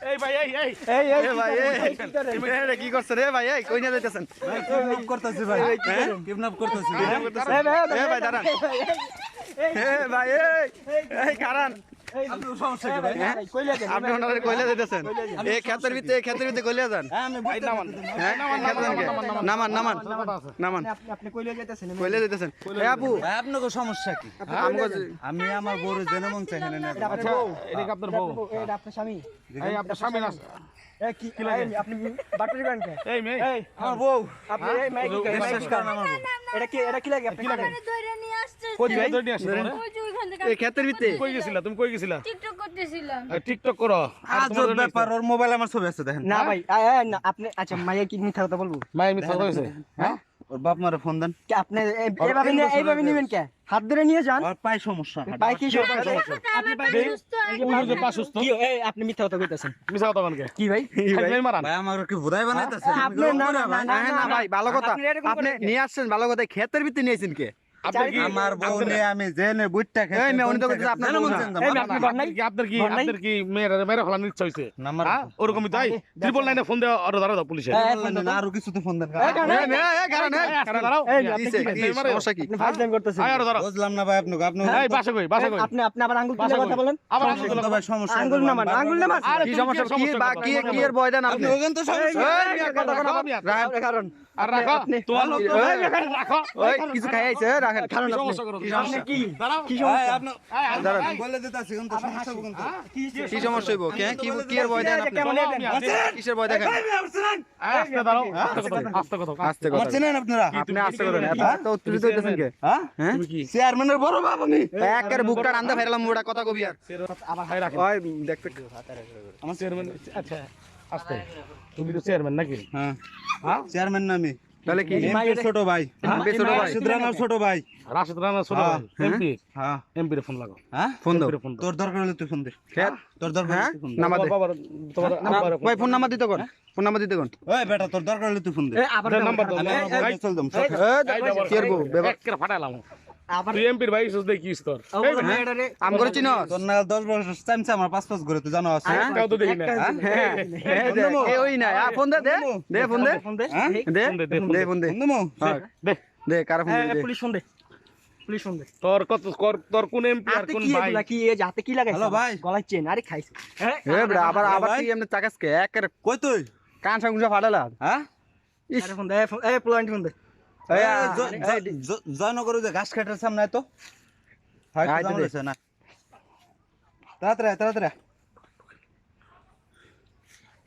এই ভাই এই এই এই এই ভাই এই কি করছ রে ভাই এই কই নিয়ে যাইতেছেন কিডন্যাপ করতেছি ভাই কিডন্যাপ করতেছি এ ভাই দাঁড়ান এ ভাই এই কারণ আপনি সমস্যা কি ভাই আপনি ওনারে কইলে যাইতেছেন এই ক্ষেতের ভিতরে কইলে যান আমি নামান নামান নামান নামান আপনি কইলে যাইতেছেন কইলে যাইতেছেন এ আপু ভাই আপনার সমস্যা কি আমি আমার বউর জেনে মন চাই না আচ্ছা এটা কি আপনার বউ এটা আপনার স্বামী এই আপনার স্বামী না কি লাগে আপনি বাটরি গান কে এই মেয়ে এই আমার বউ আপনি এই মাইক বিশ্বাস করেন আমার বউ এটা কি লাগে আপনি কি লাগে ধরে নিয়ে আসছে কই ধরে নিয়ে আসছো ওই যে ওইখান থেকে এই ক্ষেতের ভিতরে কই গেছিলা তুমি কই গেছিলা টিকটক করতেছিলাম টিকটক করো আর আজব ব্যাপার ওর মোবাইল আমার ছবি আছে দেখেন না ভাই না আপনি আচ্ছা মাইয়া কি মিথ্যা কথা বলবো মায়ের মিথ্যা হয়েছে হ্যাঁ ওর বাপ মারে ফোন দেন কি আপনি এইভাবে নেবেন কে হাত ধরে নিয়ে যান ওর পায় সমস্যা ভাই কি সমস্যা আপনি বুঝতে পাসুস তো কি এই আপনি মিথ্যা কথা কইতাছেন মিছা কথা বলকে কি ভাই ভাই মারান ভাই আমার কি ভুদাই বানাইতাছে আপনি না না ভাই ভালো কথা আপনি এরকম আপনি করেন। নিয়ে আসছেন ভালো কথা ক্ষেতের ভিতরে নিয়েছেন কে আপনার কি আমার বউ নিয়ে আমি জেনে বুইটটা খেতে এই মেয়ে উনি তো কইতেছে আপনার বউ না। এই মেয়ে আপনি ঘর নাই? আপনার কি মেয়েরা ফলানোর ইচ্ছা হইছে নাম্বার হ্যাঁ ওরকমই তাই 999 ফোন দেওয়া অর্ডার দাঁড়াও পুলিশে আরো কিছুতে ফোন দেন এই কারণ দাঁড়াও এই কিসে কি সমস্যা কি আপনি ফার্স্ট টাইম করতেছেন আয় আরো দাঁড়াও বুঝলাম না ভাই আপনাকে আপনি এই বাসা কই আপনি আবার আঙ্গুল তুলে কথা বলেন আবার আঙ্গুল তো ভাই সমস্যা আঙ্গুল নামান আরে কি তুমি সমস্যা কি বা কি এর বয় দেন আপনি আপনি ওখান তো সমস্যা এই মিয়া কথা কোন রাখেন কারণ আর রাখো তোমার লোক রাখো ওই কিছু খাই আইছে রাখেন কারণ কি আপনি সমস্যা করো কি সমস্যা কি দাঁড়াও কি এই সমস্যা আপনি দাঁড়ান। বলে দিতাছি কিন্তু সমস্যা কিন্তু কি সমস্যা হইব কে কি এর বয় দেন আপনি কেমন কিসের বয় দেখেন আস্তে দাঁড়াও আস্তে কথা আস্তে আমার কথা চেনেন আপনারা আপনি আস্তে করেন এত তো উত্তেজিত হইতেছেন কে হ্যাঁ হ্যাঁ তুমি কি চেয়ারম্যানের বড় বাপ আমি একের বুকটা আন্দা ফেরালাম মুড়া কথা কবি আর আবার হাই রাখো ওই দেখতে আমার চেয়ারম্যান আচ্ছা আস্তে তুমি তো চেয়ারম্যান নাকি হ্যাঁ হ্যাঁ চেয়ারম্যান না আমি তাহলে কি এমপি ছোট ভাই এমপি ছোট ভাই রাশিদ রানার ছোট ভাই রাশেদ রানা ছোট ভাই এমপি হ্যাঁ এমপি রে ফোন লাগাও হ্যাঁ ফোন দাও ফোন দাও তোর দরকার হলে তুই ফোন দে খেত তোর দরকার হ্যাঁ হলে তুই ফোন দে নাম্বার দে বাবা তোমার আব্বার ভাই ফোন নাম্বার দিতে কোন ফোন নাম্বার দিতে কোন ওই বেটা তোর দরকার হলে তুই ফোন দে আবার নাম্বার দাও আমি আমার এই, বাড়িতে চল দাম কি এর বউ বেবা একের ফাটাইলাম আবার তুই এমপির ভাই সুস দেই কিস তোর মেয়েটারে আম করে চিনো তোর না 10 বছর টাইমছে আমার 5 ঘুরে তুই জানো আছে একটাও তো দেখি না হ্যাঁ এই ওই না ফোন দে দে ফোন দে ফোন দে হ্যাঁ দে দে, ফোন দে ফোন দেবো হ্যাঁ, দে দে কার ফোন দে পুলিশ ফোন দে পুলিশ ফোন দে তোর কত তোর কোন এমপি আর হাতে কোন কি ভাই এগুলা কি এই হাতে কি লাগাইছ হ্যালো ভাই। গলায় চেন আরে খাইছ এ বড় আবার ভাই। তুই এমনি চাকাসকে একের কই তুই কান সাগুজা ফাটালা হ্যাঁ ইস আরে ফোন দে এই প্লয়েন্ট ফোন দে জয়নগর যে ঘাস কাটার সামনে তো হয়তো আয় তো দে। জামলেছে না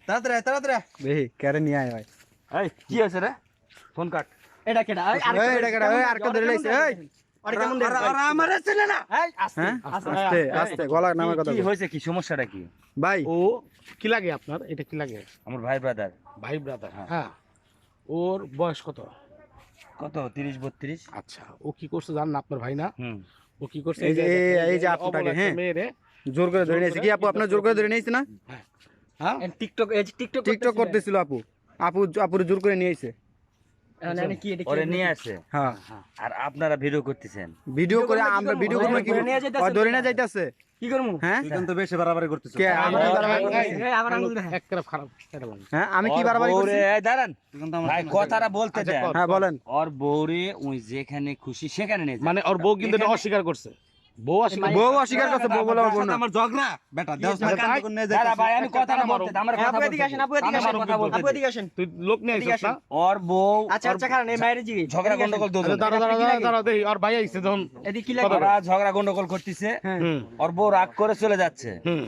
তাড়াতাড়ি বেহি কেরে নিয়ে আয় ভাই এই কি আছে রে ফোন কাট এটা কেডা এই এটা কেডা এই আরেকটা ধরে লাইছে এই আরে কেমন দে আর আমার ছেলে না এই আস্তে হ্যাঁ আস্তে আস্তে গলা নামে কথা কি বল। হয়েছে কি সমস্যাটা কি ভাই ও কি লাগে আপনার এটা কি লাগে আমার ভাই ব্রাদার ভাই ব্রাদার হ্যাঁ ওর বয়স কত কত 30-32 আচ্ছা ও কি করছে জানেন আপনার ভাই না হুম ও কি করছে এই যে এই যে আপুটাকে হ্যাঁ মেয়েরে জোর করে ধরে নিয়েছে কি আপু আপনার জোর করে ধরে নিয়েছে না হ্যাঁ টিকটক এই টিকটক টিকটক করতেছিল আপুর জোর করে নিয়ে আইছে না কি এটা ওরে নিয়ে আসে হ্যাঁ আর আপনারা ভিডিও করতেছেন ভিডিও করে আমরা ভিডিও করব কি ধরে নিয়ে যাইতাছে। ও ধরে না যাইতাছে কি করমু হ্যাঁ তুই কিন্তু বেশি বাড়াবাড়ি করতেছিস কে আমি কি বাড়াবাড়ি করতেছি? এই আবার আঙ্গুল দে এক করে খারাপ এটা বলেন হ্যাঁ আমি কি বাড়াবাড়ি ওর করছি বউরে, এই দাঁড়ান তুই কিন্তু আমার ভাই কথাটা বলতে দেন কর। হ্যাঁ বলেন ওর বউরে ওই যেখানে খুশি সেখানে নিয়ে যান। মানে ওর বউ কিন্তু এটা অস্বীকার করছে বউ অস্বীকার বউ অস্বীকার করছে বউ বলে আমার বউ না আমার ঝগড়া বেটা দেওস না কান করে নিয়ে দাঁড়া যাইতাছিস ভাই আমি কথাটা বলতে দেন, আমার কথা আপু বলতে এদিকে আসেন দেন। আপু এদিকে আমার আসেন কথা বলতে আপু দেন। এদিকে আসেন তুই লোক নিয়ে আইছিস না ওর বউ আচ্ছা আচ্ছা কারণ এই মায়ের জিগি ঝগড়া গন্ডগোল দুজন আচ্ছা, দাঁড়া দাঁড়া দেই ওর ভাই আইছে যখন এদিকে কি লাগে ওরা ঝগড়া গন্ডগোল করতেছে হুম ওর বউ রাগ করে চলে যাচ্ছে হুম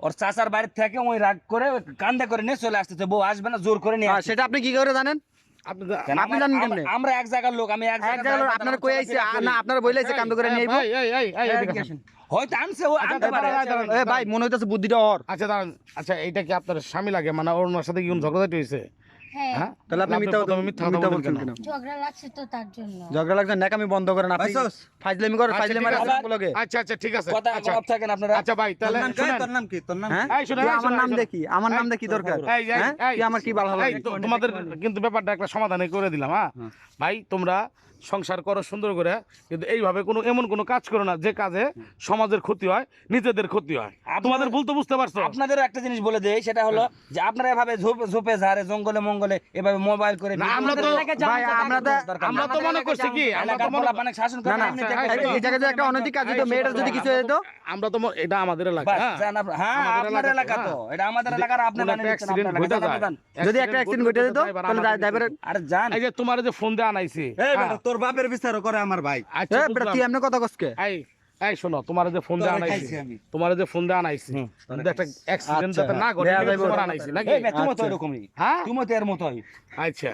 ওর চাচার বাড়ি থেকে ওই রাগ করে কান্দা করে নিয়ে চলে আসতেছে বউ আসবে না জোর করে নিয়ে আসছে। সেটা আপনি কি করে জানেন আপনি কেন আপনি আমার- জানেন আমরা- কেমনে? আমরা এক জায়গার লোক আমি এক এক জায়গার জায়গায় ভাই, আপনার আমরা কই কথা আইছে বলি। না আপনার বইলাইছে কান্দ করে নিয়ে আইবো এই এদিকে আসেন হয়তো আনছে ও আনতে পারে এ ভাই মনে হইতাছে বুদ্ধিটা ওর আচ্ছা দাঁড়ান আচ্ছা এইটা কি আপনার স্বামী লাগে মানে ওর সাথে কি কোন ঝগড়াঝাটি হয়েছে হ্যাঁ হ্যাঁ তাহলে আপনি মিথ্যা প্রথমে মিথ্যা কথা বলছেন বলছেন কেন ঝগড়া লাগছে তো তার জন্য ঝগড়া লাগছে নাকামি বন্ধ করেন আপনি পাইছস? ফাজলামি করে আচ্ছা, ফাজলামি ঠিক মারা আছে। লগে আচ্ছা আচ্ছা ঠিক আছে কথা আচ্ছা অফ থাকেন আপনারা আচ্ছা ভাই তোর তাহলে নাম কি? শুনেন। তোর নাম কি তোর নাম হ্যাঁ এই শোনেন, কি এই আমার শোনেন, নাম এই দেখি আমার নাম দেখি দরকার এই, হ্যাঁ কি আমার কি ভালো লাগে তোমাদের কিন্তু ব্যাপারটা একটা সমাধানে করে দিলাম হ্যাঁ ভাই তোমরা সংসার করো সুন্দর করে, কিন্তু এইভাবে কোনো এমন কোনো কাজ করো না যে কাজে সমাজের ক্ষতি হয়, নিজেদের ক্ষতি হয়। তোমাদের ভুল তো বুঝতে পারছো। আপনাদেরও একটা জিনিস বলে দেই, সেটা হলো যে আপনারা এভাবে ঝোপে ঝাড়ে জঙ্গলে মঙ্গলে এভাবে মোবাইল করে না, আমরা তো ভাই আমরা তো মনে করছি কি, আমরা তো মনে মানে শাসন করে না, এমনিতে হ্যাঁ, একটা- এই জায়গায় যদি একটা অনৈতিক কাজ হতো, মেয়েটার যদি কিছু হতো, আমরা তো এটা আমাদের এলাকা। বাস, হ্যাঁ, যান হ্যাঁ আমাদের আপনার এলাকা তো, হ্যাঁ। এটা আমাদের এলাকার, আপনি কোনো মানে একটা নিচ্ছেন আপনার accident ঘটে এলাকা, যায়। জান। যদি একটা অ্যাক্সিডেন্ট ঘটে যেত তাহলে ড্রাইভারের আরে জান এই যে তোমার যে ফোন দিয়ে আনাইছি, এই হ্যাঁ, বেটা তোর বাপের বিচারও করে আমার ভাই। আচ্ছা এ বেটা, তুই বুঝলাম। এমনি কথা কসকে? এই শোনো, তোমার যে ফোন দিয়ে তোরে আনাইছি, খাইছি আমি। তোমার যে ফোন দিয়ে আনাইছি, যদি একটা অ্যাক্সিডেন্ট যাতে না ঘটে, দেয়া এটা যাইবো। তোমার আনাইছি নাকি? এই বে, তুমি তো এরকমই, হ্যাঁ, তুমি তো এর মতোই। আচ্ছা